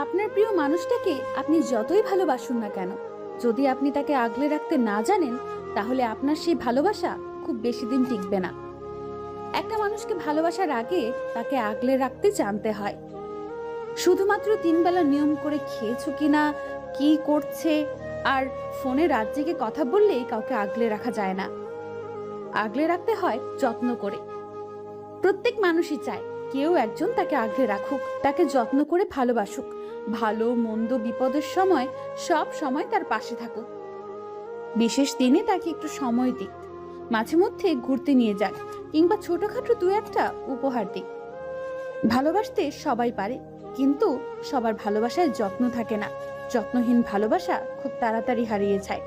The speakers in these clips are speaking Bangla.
আপনার প্রিয় মানুষটাকে আপনি যতই ভালোবাসুন না কেন, যদি আপনি তাকে আগলে রাখতে না জানেন, তাহলে আপনার সেই ভালোবাসা খুব বেশি দিন টিকবে না। একটা মানুষকে ভালোবাসার আগে তাকে আগলে রাখতে জানতে হয়। শুধুমাত্র 3 বেলা নিয়ম করে খেয়েছো কিনা, কি করছে, আর ফোনে রাত জেগে কথা বললেই কাউকে আগলে রাখা যায় না। আগলে রাখতে হয় যত্ন করে। প্রত্যেক মানুষই চায় কেউ একজন তাকে আগলে রাখুক, তাকে যত্ন করে ভালোবাসুক, ভালো মন্দ বিপদের সময় সব সময় তার পাশে থাকুক। বিশেষ দিনে তাকে একটু সময় দিক, মাঝে মধ্যে ঘুরতে নিয়ে যাক, কিংবা ছোটখাটো দু একটা উপহার দিক। ভালোবাসতে সবাই পারে, কিন্তু সবার ভালোবাসায় যত্ন থাকে না। যত্নহীন ভালোবাসা খুব তাড়াতাড়ি হারিয়ে যায়।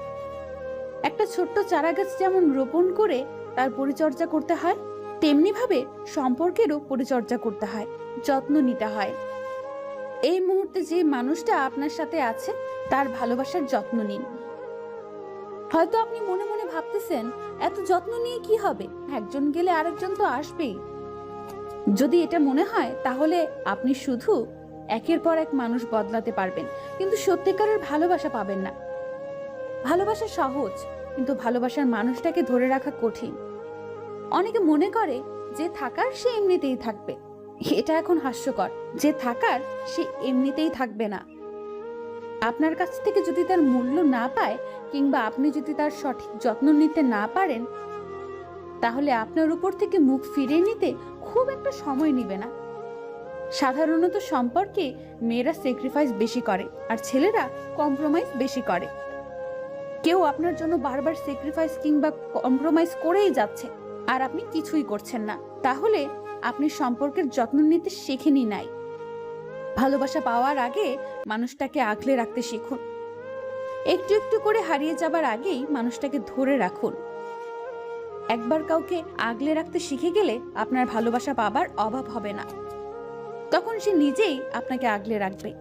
একটা ছোট্ট চারাগাছ যেমন রোপণ করে তার পরিচর্যা করতে হয়, তেমনি ভাবে সম্পর্কেরও পরিচর্যা করতে হয়, যত্ন নিতে হয়। এই মুহূর্তে যে মানুষটা আপনার সাথে আছে তার ভালোবাসার যত্ন নিন। হয়তো আপনি মনে মনে ভাবতেছেন, এত যত্ন নিয়ে কি হবে, একজন গেলে আরেকজন তো আসবেই। যদি এটা মনে হয়, তাহলে আপনি শুধু একের পর এক মানুষ বদলাতে পারবেন, কিন্তু সত্যিকারের ভালোবাসা পাবেন না। ভালোবাসা সহজ, কিন্তু ভালোবাসার মানুষটাকে ধরে রাখা কঠিন। অনেকে মনে করে যে থাকার সে এমনিতেই থাকবে। এটা এখন হাস্যকর। যে থাকার সে এমনিতেই থাকবে না। আপনার কাছ থেকে যদি তার মূল্য না পায়, কিংবা আপনি যদি তার সঠিক যত্ন নিতে না পারেন, তাহলে আপনার উপর থেকে মুখ ফিরিয়ে নিতে খুব একটা সময় নেবে না। সাধারণত সম্পর্কে মেয়েরা স্যাক্রিফাইস বেশি করে আর ছেলেরা কম্প্রোমাইজ বেশি করে। কেউ আপনার জন্য বারবার স্যাক্রিফাইস কিংবা কম্প্রোমাইজ করেই যাচ্ছে, আর আপনি কিছুই করছেন না, তাহলে আপনি সম্পর্কের যত্ন নিতে শেখেনি নাই। ভালোবাসা পাওয়ার আগে মানুষটাকে আগলে রাখতে শিখুন। একটু একটু করে হারিয়ে যাবার আগেই মানুষটাকে ধরে রাখুন। একবার কাউকে আগলে রাখতে শিখে গেলে আপনার ভালোবাসা পাবার অভাব হবে না। তখন সে নিজেই আপনাকে আগলে রাখবে।